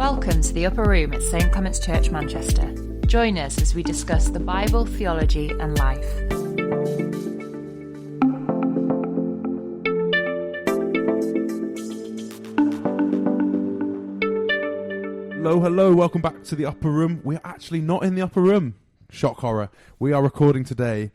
Welcome to the Upper Room at St Clement's Church, Manchester. Join us as we discuss the Bible, theology and life. Hello, welcome back to the Upper Room. We're actually not in the Upper Room. Shock horror. We are recording today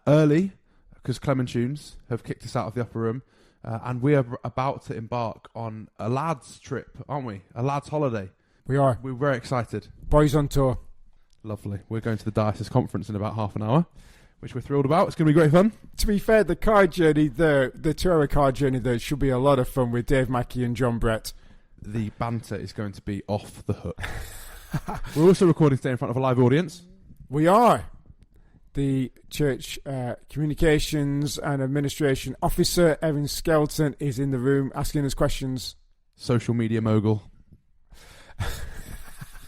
early because Clement Tunes have kicked us out of the Upper Room. And we are about to embark on a lads trip, aren't we? A lads holiday. We are. We're very excited. Boys on tour. Lovely. We're going to the Diocese Conference in about half an hour, which we're thrilled about. It's going to be great fun. To be fair, the car journey there, the 2-hour car journey there should be a lot of fun with Dave Mackey and John Brett. The banter is going to be off the hook. We're also recording today in front of a live audience. We are. The church communications and administration officer, Evan Skelton, is in the room asking us questions. Social media mogul.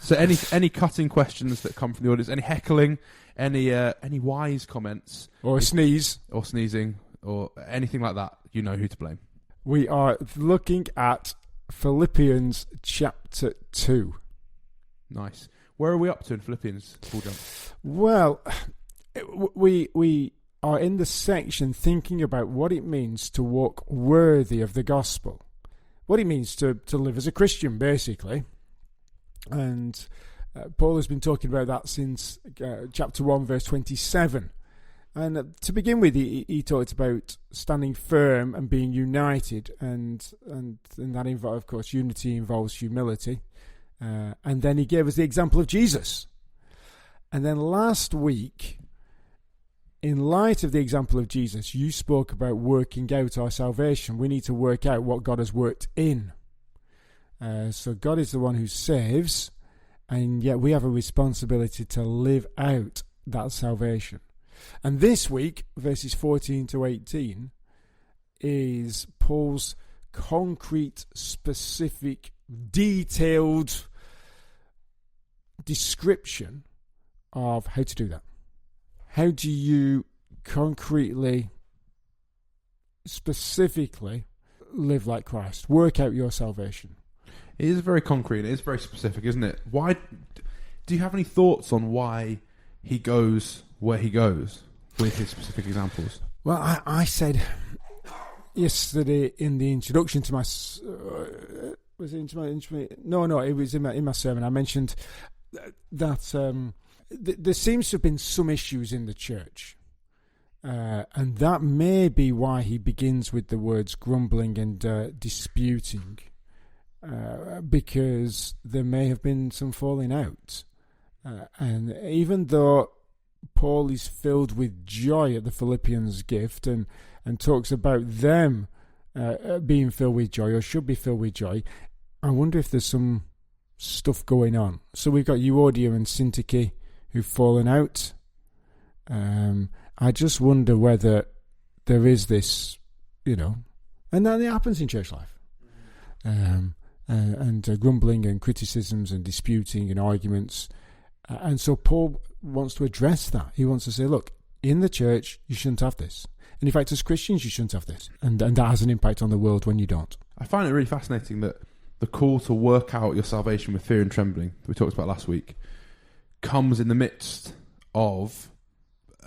So any cutting questions that come from the audience, any heckling, any wise comments, or sneeze, or sneezing, or anything like that, you know who to blame. We are looking at Philippians chapter 2. Nice. Where are we up to in Philippians, Paul John? Well, we are in the section thinking about what it means to walk worthy of the gospel, what it means to live as a Christian, basically. And Paul has been talking about that since chapter 1, verse 27. And to begin with, he talked about standing firm and being united, and that involves, of course, unity involves humility. And then he gave us the example of Jesus. And then last week, in light of the example of Jesus, you spoke about working out our salvation. We need to work out what God has worked in. So God is the one who saves, and yet we have a responsibility to live out that salvation. And this week, verses 14 to 18, is Paul's concrete, specific, detailed description of how to do that. How do you concretely, specifically live like Christ? Work out your salvation. It is very concrete. It is very specific, isn't it? Why? Do you have any thoughts on why he goes where he goes with his specific examples? Well, I said yesterday in the introduction to my was it into my no, it was in my sermon. I mentioned that there seems to have been some issues in the church, and that may be why he begins with the words grumbling and disputing, because there may have been some falling out, and even though Paul is filled with joy at the Philippians' gift and talks about them being filled with joy, or should be filled with joy, I wonder if there's some stuff going on. So we've got Euodia and Syntyche who've fallen out. I just wonder whether there is this, and that it happens in church life. And grumbling and criticisms and disputing and arguments. And so Paul wants to address that. He wants to say, look, in the church, you shouldn't have this. And in fact, as Christians, you shouldn't have this. And that has an impact on the world when you don't. I find it really fascinating that the call to work out your salvation with fear and trembling, that we talked about last week, comes in the midst of,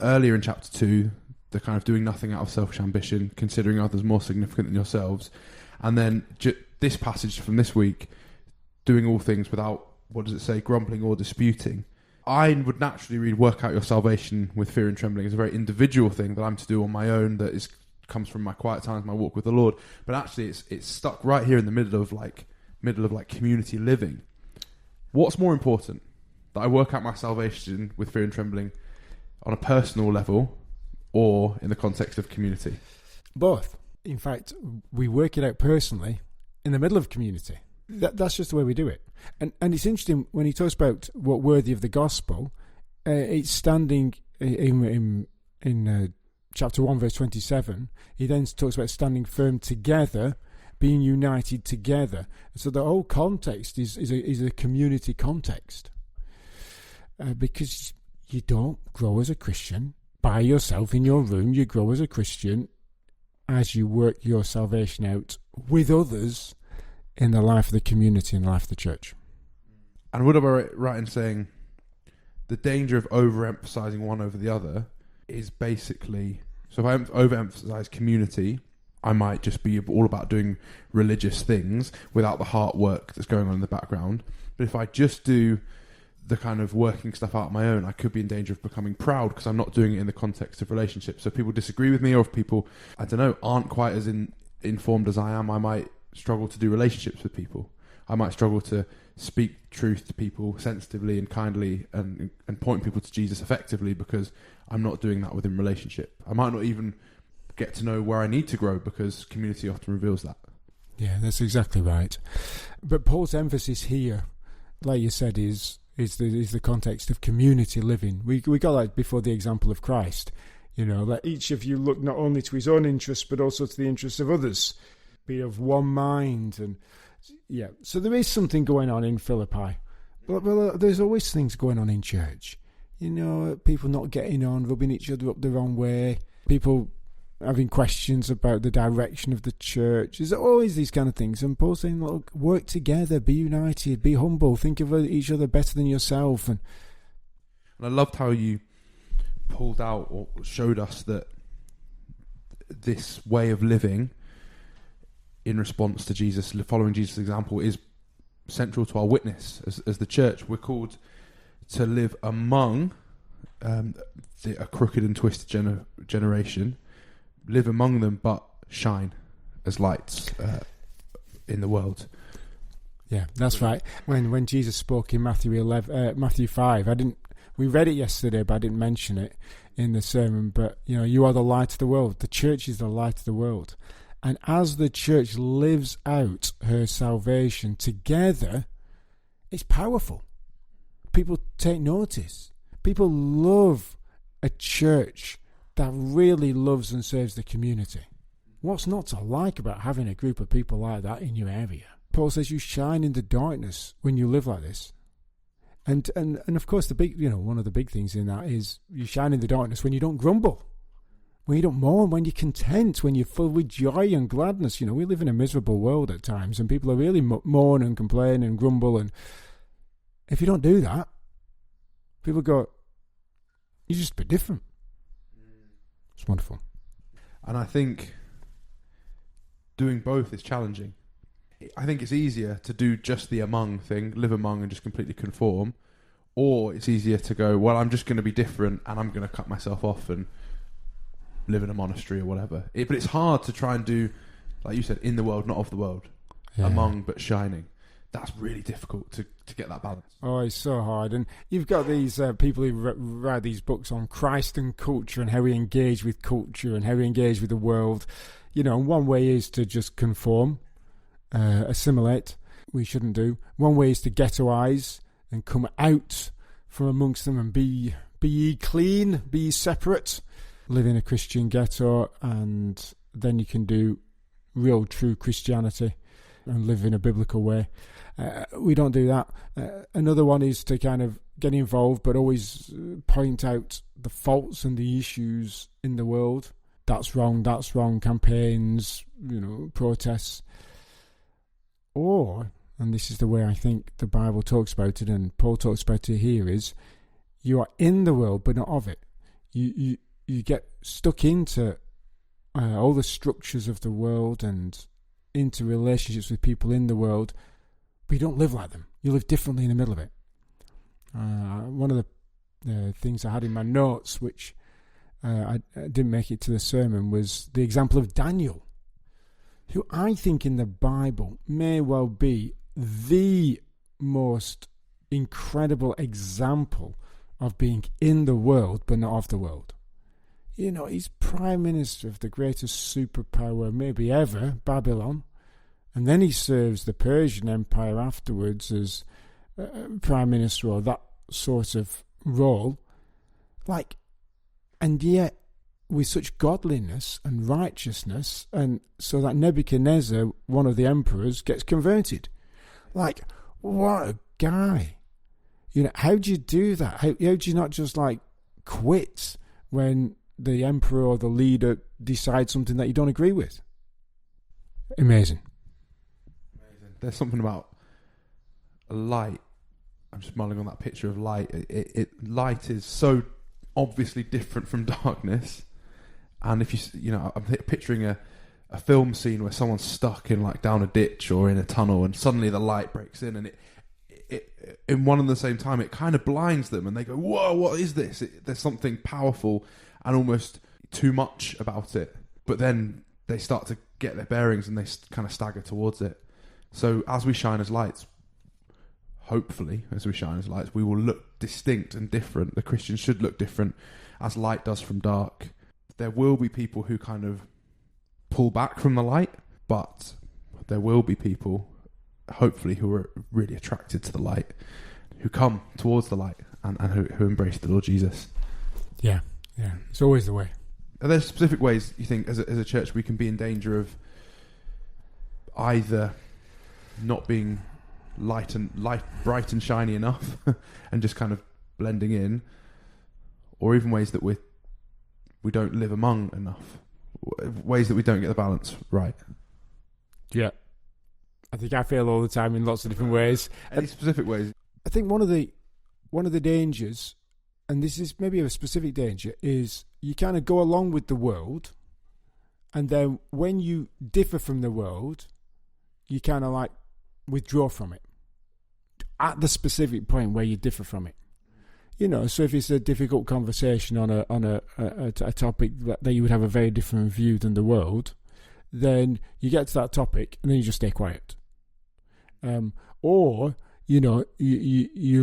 earlier in chapter 2, the kind of doing nothing out of selfish ambition, considering others more significant than yourselves. And then this passage from this week, doing all things without, what does it say, grumbling or disputing. I would naturally read work out your salvation with fear and trembling as a very individual thing that I'm to do on my own, that comes from my quiet times, my walk with the Lord. But actually it's stuck right here in the middle of community living. What's more important? That I work out my salvation with fear and trembling on a personal level, or in the context of community? Both. In fact, we work it out personally in the middle of community. That's just the way we do it. And it's interesting when he talks about what worthy of the gospel, it's standing in chapter 1, verse 27. He then talks about standing firm together, being united together. So the whole context is a community context. Because you don't grow as a Christian by yourself in your room. You grow as a Christian as you work your salvation out with others in the life of the community and the life of the church. And would I be right in saying the danger of overemphasizing one over the other is basically, so if I overemphasize community, I might just be all about doing religious things without the heart work that's going on in the background. But if I just do the kind of working stuff out on my own, I could be in danger of becoming proud because I'm not doing it in the context of relationships. So if people disagree with me, or if people, I don't know, aren't quite as informed as I am, I might struggle to do relationships with people. I might struggle to speak truth to people sensitively and kindly and point people to Jesus effectively because I'm not doing that within relationship. I might not even get to know where I need to grow because community often reveals that. Yeah, that's exactly right. But Paul's emphasis here, like you said, is the context of community living. We got that before the example of Christ. You know, that each of you look not only to his own interests but also to the interests of others. Be of one mind. And yeah, so there is something going on in Philippi. Well, there's always things going on in church. You know, people not getting on, rubbing each other up the wrong way. People having questions about the direction of the church. There's always these kind of things. And Paul's saying, look, work together, be united, be humble, think of each other better than yourself. And I loved how you pulled out or showed us that this way of living in response to Jesus, following Jesus' example, is central to our witness as the church. We're called to live among a crooked and twisted generation, live among them, but shine as lights in the world. Yeah, that's right. When Jesus spoke in Matthew 5, we read it yesterday, but I didn't mention it in the sermon. But you know, you are the light of the world. The church is the light of the world, and as the church lives out her salvation together, it's powerful. People take notice. People love a church that really loves and serves the community. What's not to like about having a group of people like that in your area? Paul says you shine in the darkness when you live like this. And of course one of the big things in that is you shine in the darkness when you don't grumble, when you don't mourn, when you're content, when you're full with joy and gladness. You know, we live in a miserable world at times, and people are really mourn and complain and grumble. And if you don't do that, people go, you're just a bit different. It's wonderful. And I think doing both is challenging. I think it's easier to do just the among thing, live among and just completely conform, or it's easier to go, well, I'm just going to be different and I'm going to cut myself off and live in a monastery or whatever. But it's hard to try and do, like you said, in the world, not of the world, among but shining. That's really difficult to get that balance. Oh, it's so hard. And you've got these people who write these books on Christ and culture and how we engage with culture and how we engage with the world. You know, one way is to just conform, assimilate. We shouldn't do. One way is to ghettoise and come out from amongst them and be ye clean, be ye separate, live in a Christian ghetto, and then you can do real, true Christianity and live in a biblical way. We don't do that. Another one is to kind of get involved, but always point out the faults and the issues in the world. That's wrong, campaigns, protests. Or, and this is the way I think the Bible talks about it, and Paul talks about it here, is you are in the world, but not of it. You get stuck into all the structures of the world and into relationships with people in the world, but you don't live like them. You live differently in the middle of it. One of the things I had in my notes, which I didn't make it to the sermon, was the example of Daniel, who I think in the Bible may well be the most incredible example of being in the world but not of the world. You know, he's prime minister of the greatest superpower maybe ever, Babylon, and then he serves the Persian Empire afterwards as prime minister or that sort of role. And yet with such godliness and righteousness, and so that Nebuchadnezzar, one of the emperors, gets converted. What a guy. How do you do that? How do you not just quit when the emperor or the leader decides something that you don't agree with? Amazing. There's something about a light I'm just mulling on that picture of light. Light is so obviously different from darkness. And if I'm picturing a film scene where someone's stuck in like down a ditch or in a tunnel, and suddenly the light breaks in, and it in one and the same time, it kind of blinds them, and they go, "Whoa, what is this?" There's something powerful and almost too much about it. But then they start to get their bearings, and they kind of stagger towards it. So as we shine as lights, hopefully, as we shine as lights, we will look distinct and different. The Christian should look different, as light does from dark. There will be people who kind of pull back from the light, but there will be people, hopefully, who are really attracted to the light, who come towards the light and who embrace the Lord Jesus. Yeah, it's always the way. Are there specific ways you think as a church we can be in danger of either not being light, bright and shiny enough and just kind of blending in, or even ways that we don't live among enough, ways that we don't get the balance right? Yeah, I think I fail all the time in lots of different ways. Any specific ways? I think one of the dangers, and this is maybe a specific danger, is you kind of go along with the world, and then when you differ from the world, you kind of like withdraw from it at the specific point where you differ from it. So if it's a difficult conversation on a topic that you would have a very different view than the world, then you get to that topic and then you just stay quiet. Or you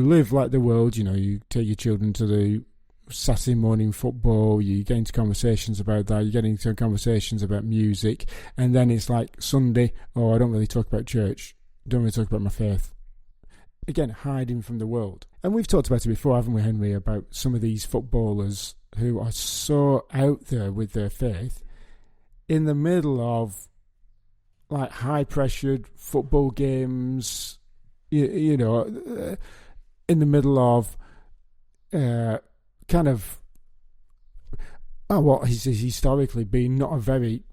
live like the world. You take your children to the Saturday morning football. You get into conversations about that. You get into conversations about music, and then it's like Sunday. Oh, I don't really talk about church. Don't really talk about my faith. Again, hiding from the world. And we've talked about it before, haven't we, Henry, about some of these footballers who are so out there with their faith in the middle of like high-pressured football games, in the middle of kind of what has historically been not a very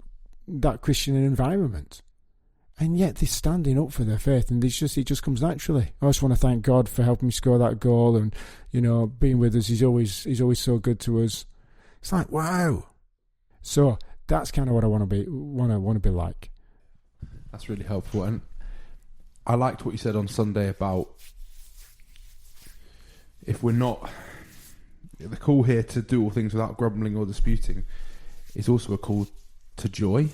that Christian environment. And yet they're standing up for their faith, and it just comes naturally. I just want to thank God for helping me score that goal, and being with us. He's always so good to us. It's like, wow. So that's kind of what I want to be like. That's really helpful, and I liked what you said on Sunday about if we're not, the call here to do all things without grumbling or disputing is also a call to joy,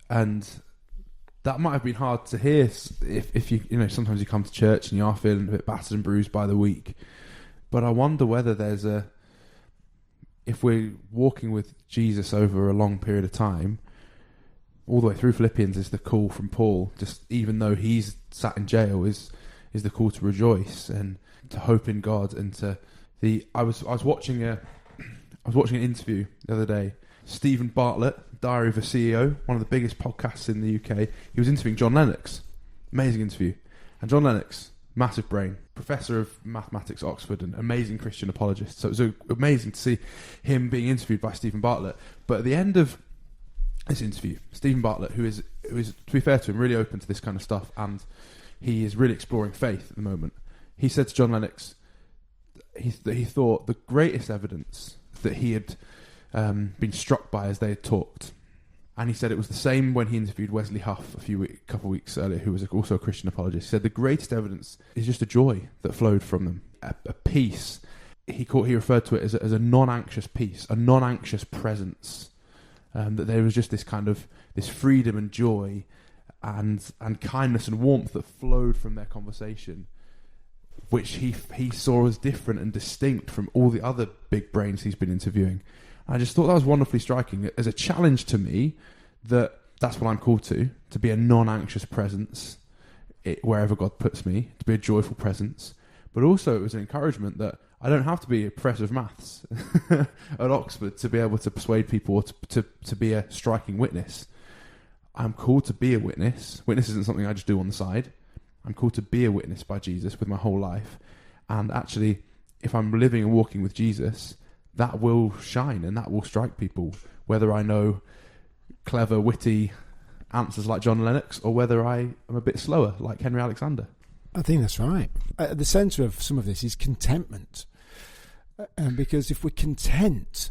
and that might have been hard to hear if you sometimes you come to church and you are feeling a bit battered and bruised by the week. But I wonder whether if we're walking with Jesus over a long period of time, all the way through Philippians is the call from Paul, just even though he's sat in jail, is the call to rejoice and to hope in God, and I was watching an interview the other day. Stephen Bartlett, Diary of a CEO, one of the biggest podcasts in the UK. He was interviewing John Lennox. Amazing interview. And John Lennox, massive brain, professor of mathematics at Oxford, and amazing Christian apologist. So it was amazing to see him being interviewed by Stephen Bartlett. But at the end of this interview, Stephen Bartlett, who is, to be fair to him, really open to this kind of stuff, and he is really exploring faith at the moment. He said to John Lennox, that he thought the greatest evidence that he had been struck by as they had talked. And he said it was the same when he interviewed Wesley Huff a couple of weeks earlier, who was also a Christian apologist. He said the greatest evidence is just a joy that flowed from them, a peace. He referred to it as a non-anxious peace, a non-anxious presence. That there was just this kind of this freedom and joy and kindness and warmth that flowed from their conversation, which he saw as different and distinct from all the other big brains he's been interviewing. I just thought that was wonderfully striking as a challenge to me, that's what I'm called to be a non-anxious presence wherever God puts me, to be a joyful presence. But also it was an encouragement that I don't have to be a professor of maths at Oxford to be able to persuade people or to be a striking witness. I'm called to be a witness. Witness isn't something I just do on the side. I'm called to be a witness by Jesus with my whole life. And actually, if I'm living and walking with Jesus, that will shine and that will strike people, whether I know clever, witty answers like John Lennox or whether I am a bit slower like Henry Alexander. I think that's right. At the centre of some of this is contentment. Because if we're content,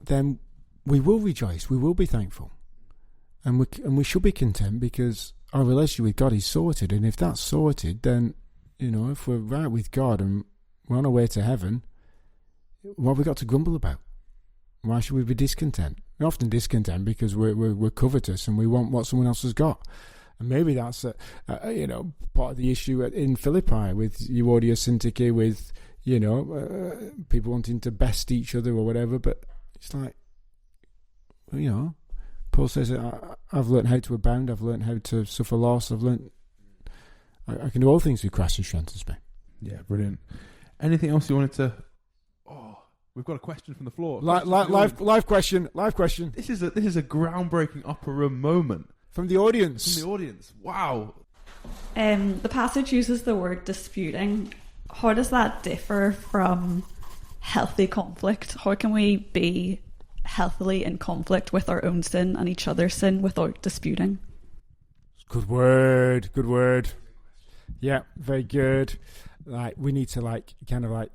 then we will rejoice, we will be thankful. And we should be content because our relationship with God is sorted. And if that's sorted, then, if we're right with God and we're on our way to heaven, what have we got to grumble about? Why should we be discontent? We're often discontent because we're covetous and we want what someone else has got. And maybe that's part of the issue in Philippi with Euodia Syntyche, with people wanting to best each other or whatever. But it's like, Paul says, I've learned how to abound, I've learned how to suffer loss, I've learned I can do all things through Christ who strengthens me. Yeah, brilliant. Anything else you wanted to? Oh, we've got a question from the floor. Live question. This is a groundbreaking upper room moment from the audience. Wow. The passage uses the word disputing. How does that differ from healthy conflict? How can we be healthily in conflict with our own sin and each other's sin without disputing? Good word. Yeah, very good. We need to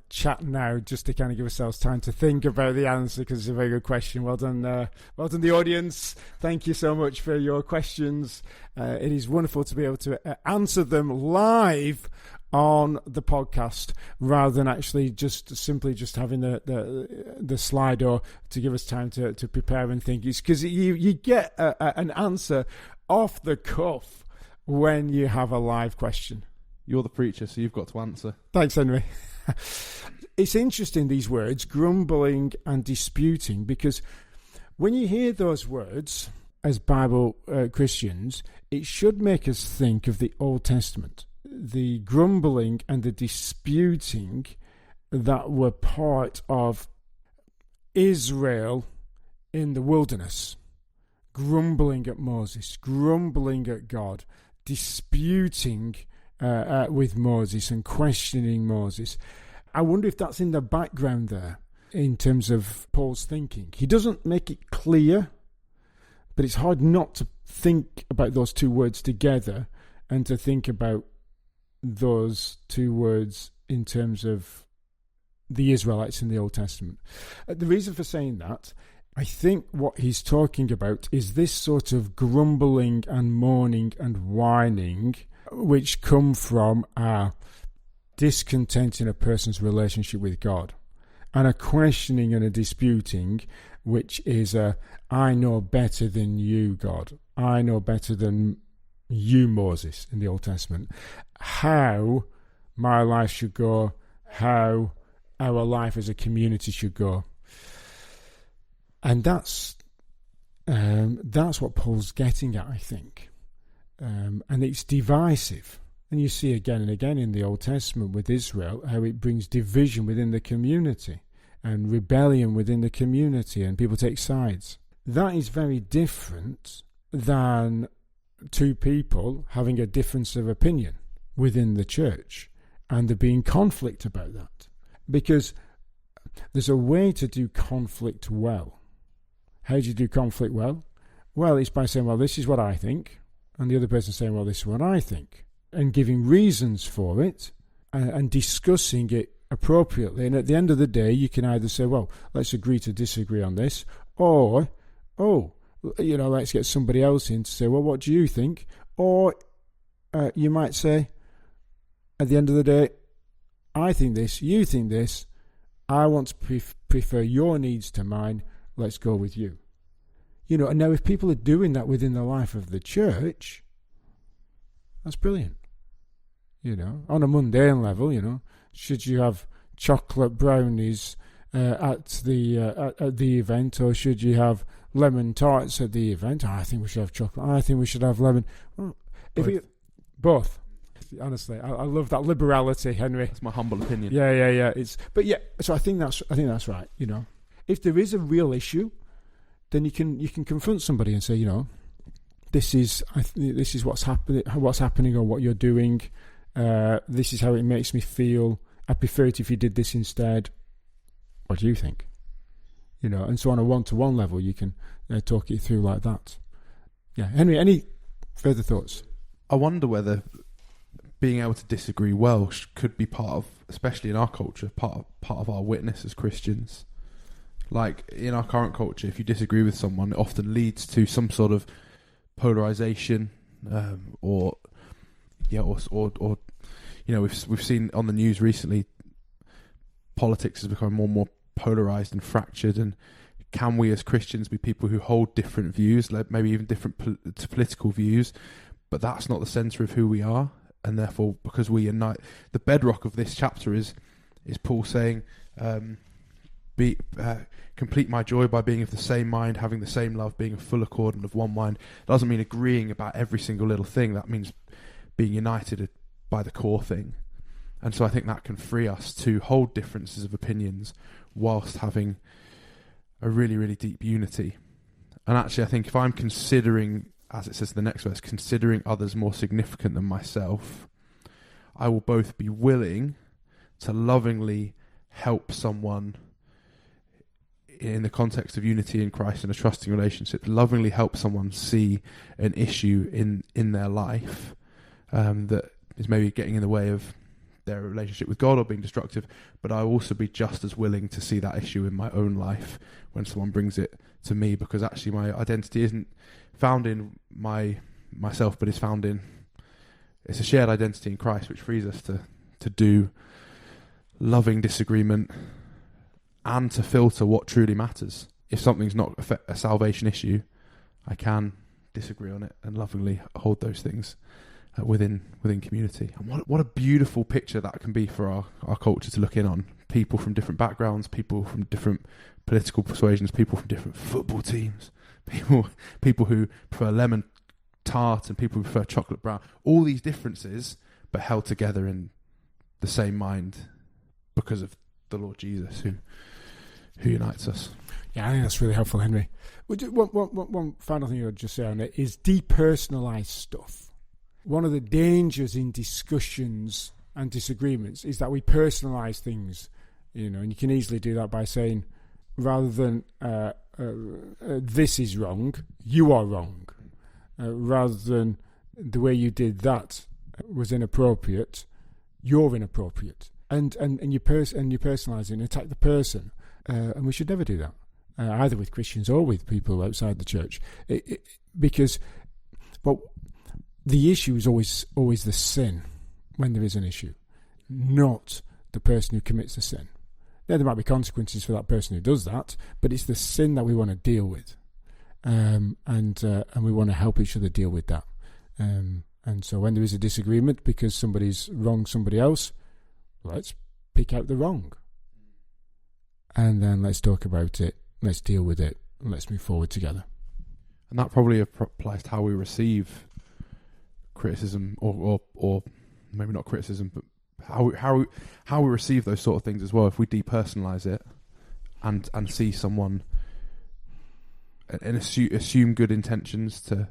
chat now just to kind of give ourselves time to think about the answer, because it's a very good question. Well done the audience. Thank you so much for your questions. It is wonderful to be able to answer them live on the podcast rather than actually just having the Slido to give us time to prepare and think. It's because you get an answer off the cuff when you have a live question. You're the preacher, so you've got to answer. Thanks, Henry. It's interesting, these words, grumbling and disputing, because when you hear those words as Bible Christians, it should make us think of the Old Testament. The grumbling and the disputing that were part of Israel in the wilderness. Grumbling at Moses, grumbling at God, disputing with Moses and questioning Moses. I wonder if that's in the background there in terms of Paul's thinking. He doesn't make it clear, but it's hard not to think about those two words together and to think about those two words in terms of the Israelites in the Old Testament. The reason for saying that, I think what he's talking about is this sort of grumbling and moaning and whining which come from a discontent in a person's relationship with God, and a questioning and a disputing which is I know better than you, God. I know better than you, Moses, in the Old Testament, how my life should go, how our life as a community should go. And that's what Paul's getting at, I think. And it's divisive. And you see again and again in the Old Testament with Israel how it brings division within the community and rebellion within the community, and people take sides. That is very different than two people having a difference of opinion within the church and there being conflict about that. Because there's a way to do conflict well. How do you do conflict well? Well, it's by saying, well, this is what I think, and the other person saying, well, this is what I think, and giving reasons for it and discussing it appropriately. And at the end of the day, you can either say, well, let's agree to disagree on this, or, let's get somebody else in to say, well, what do you think? Or you might say, at the end of the day, I think this, you think this, I want to prefer your needs to mine, let's go with you. And now if people are doing that within the life of the church, that's brilliant. On a mundane level, should you have chocolate brownies at the event, or should you have lemon tarts at the event? I think we should have chocolate. I think we should have lemon. Well, both. Honestly, I love that liberality, Henry. That's my humble opinion. Yeah. So I think that's right. If there is a real issue, then you can confront somebody and say, this is what's happening, or what you're doing. This is how it makes me feel. I prefer it if you did this instead. What do you think? And so on a one-to-one level, you can talk it through like that. Yeah, Henry, any further thoughts? I wonder whether being able to disagree well could be part of, especially in our culture, part of our witness as Christians. Like in our current culture, if you disagree with someone, it often leads to some sort of polarization, or we've seen on the news recently, politics has become more and more polarized and fractured. And can we as Christians be people who hold different views, maybe even different political views, but that's not the center of who we are? And therefore, because we unite, the bedrock of this chapter is Paul saying, complete my joy by being of the same mind, having the same love, being of full accord and of one mind. It doesn't mean agreeing about every single little thing. That means being united by the core thing. And so I think that can free us to hold differences of opinions whilst having a really, really deep unity. And actually, I think if I'm considering, as it says in the next verse, considering others more significant than myself, I will both be willing to lovingly help someone in the context of unity in Christ and a trusting relationship, lovingly help someone see an issue in their life that is maybe getting in the way of their relationship with God or being destructive, but I will also be just as willing to see that issue in my own life when someone brings it to me, because actually my identity isn't found in myself, but is found in, it's a shared identity in Christ, which frees us to do loving disagreement and to filter what truly matters. If something's not a salvation issue, I can disagree on it and lovingly hold those things within community. And what a beautiful picture that can be for our culture to look in on. People from different backgrounds, people from different political persuasions, people from different football teams, people who prefer lemon tart and people who prefer chocolate brown. All these differences, but held together in the same mind because of the Lord Jesus who unites us. Yeah, I think that's really helpful, Henry. One final thing I'd just say on it is depersonalised stuff. One of the dangers in discussions and disagreements is that we personalise things, and you can easily do that by saying, rather than this is wrong, you are wrong. Rather than the way you did that was inappropriate, you're inappropriate. And you personalise it and attack the person. And we should never do that, either with Christians or with people outside the church. Because the issue is always the sin when there is an issue, not the person who commits the sin. There might be consequences for that person who does that, but it's the sin that we want to deal with, and we want to help each other deal with that. And so when there is a disagreement because somebody's wronged somebody else, let's pick out the wrong, and then let's talk about it, let's deal with it, and let's move forward together. And that probably applies to how we receive criticism, or maybe not criticism, but how we receive those sort of things as well. If we depersonalize it and see someone and assume good intentions to,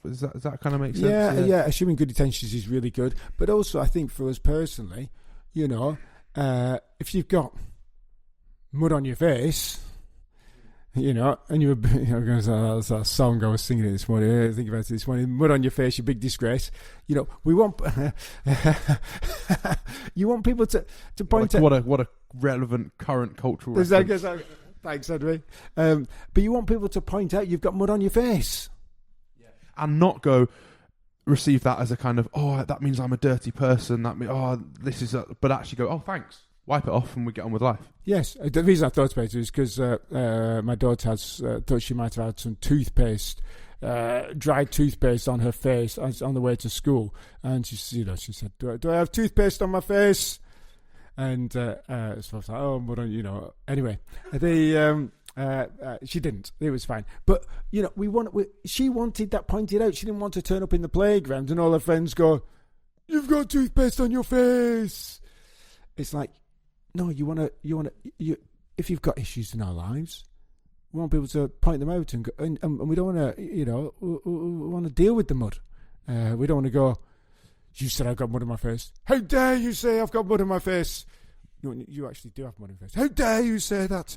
does that kind of make sense? Yeah. Assuming good intentions is really good, but also I think for us personally, if you've got mud on your face, and you're going to say that song I was singing this morning. I think about it this morning. Mud on your face, you big disgrace. We want you want people to point out what a relevant current cultural reference. Thanks, Henry. But you want people to point out you've got mud on your face, and not go receive that as a kind of, that means I'm a dirty person. That means but actually go, thanks. Wipe it off and we get on with life. Yes. The reason I thought about it is because my daughter thought she might have had some toothpaste, dried toothpaste on her face on the way to school. And she said, do I have toothpaste on my face? And so I was like, mud on, Anyway, she didn't. It was fine. But, she wanted that pointed out. She didn't want to turn up in the playground and all her friends go, you've got toothpaste on your face. It's like, no, you want to. If you've got issues in our lives, we want people to point them out and go, and we don't want to. We want to deal with the mud. We don't want to go. You said I've got mud on my face. How dare you say I've got mud on my face? No, you actually do have mud on your face. How dare you say that?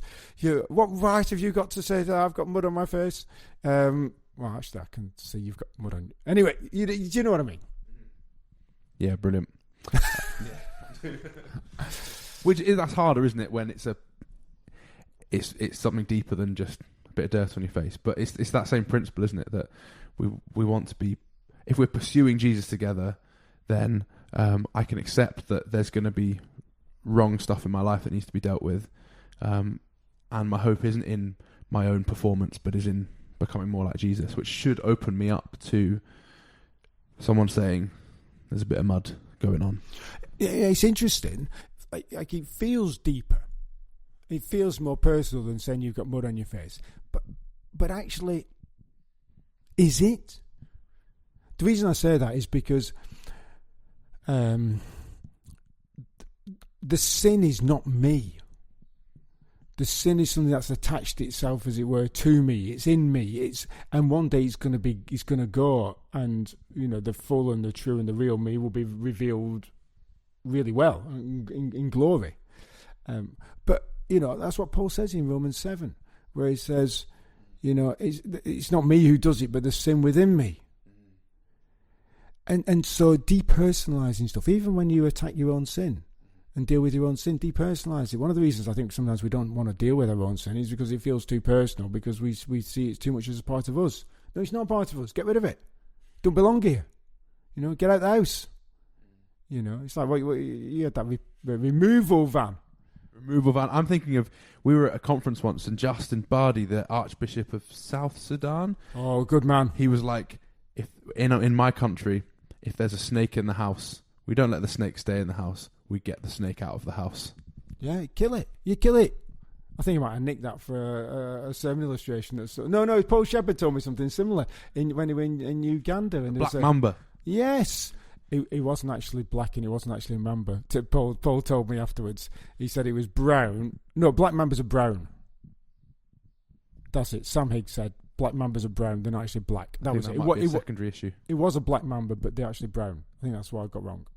What right have you got to say that I've got mud on my face? Well, actually, I can say you've got mud on. Anyway, you know what I mean. Yeah, brilliant. That's harder, isn't it? When it's something deeper than just a bit of dirt on your face. But it's that same principle, isn't it? That we want to be. If we're pursuing Jesus together, then I can accept that there's going to be wrong stuff in my life that needs to be dealt with, and my hope isn't in my own performance, but is in becoming more like Jesus, which should open me up to someone saying, "There's a bit of mud going on." Yeah, it's interesting. Like it feels deeper. It feels more personal than saying you've got mud on your face. But actually, is it? The reason I say that is because the sin is not me. The sin is something that's attached itself, as it were, to me. It's in me. And one day it's going to go, and the full and the true and the real me will be revealed really well in glory. But that's what Paul says in Romans 7, where he says, it's not me who does it, but the sin within me. And so depersonalizing stuff, even when you attack your own sin and deal with your own sin, depersonalize it. One of the reasons I think sometimes we don't want to deal with our own sin is because it feels too personal, because we see it's too much as a part of us. No, it's not a part of us. Get rid of it. Don't belong here. Get out the house. It's like you had that removal van. I'm thinking of, we were at a conference once, and Justin Bardi, the Archbishop of South Sudan. Oh, good man. He was like, if in my country, if there's a snake in the house, we don't let the snake stay in the house. We get the snake out of the house. Yeah, kill it. You kill it. I think you might have nicked that for a sermon illustration. No, Paul Shepherd told me something similar when he went in Uganda. And Black Mamba. Yes. He wasn't actually black, and he wasn't actually a mamba. Paul told me afterwards. He said he was brown. No, black mambas are brown. That's it. Sam Higgs said black mambas are brown. They're not actually black. That was it. Might be a secondary issue. It was a black mamba, but they're actually brown. I think that's what I got wrong.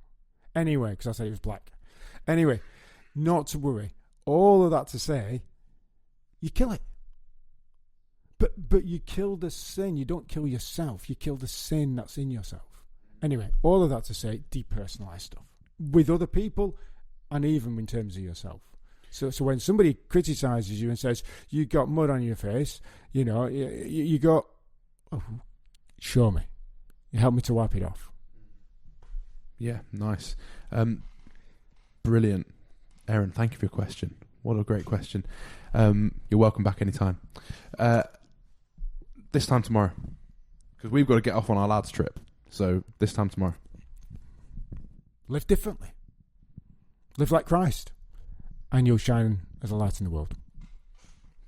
Anyway, because I said he was black. Anyway, not to worry. All of that to say, you kill it. But you kill the sin. You don't kill yourself. You kill the sin that's in yourself. Anyway, all of that to say, depersonalize stuff with other people, and even in terms of yourself. So when somebody criticizes you and says you got mud on your face, you got, oh, show me, you help me to wipe it off. Yeah, nice, brilliant, Aaron. Thank you for your question. What a great question. You're welcome back anytime. This time tomorrow, because we've got to get off on our lads' trip. So this time tomorrow. Live differently. Live like Christ. And you'll shine as a light in the world.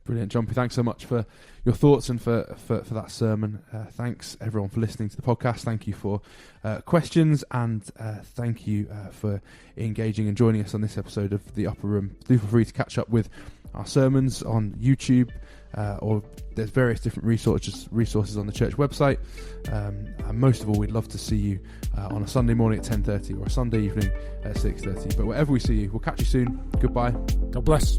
Brilliant, Jumpy. Thanks so much for your thoughts and for that sermon. Thanks, everyone, for listening to the podcast. Thank you for questions, and thank you for engaging and joining us on this episode of The Upper Room. Do feel free to catch up with our sermons on YouTube, or there's various different resources on the church website. And most of all, we'd love to see you on a Sunday morning at 10:30 or a Sunday evening at 6:30. But wherever we see you, we'll catch you soon. Goodbye. God bless.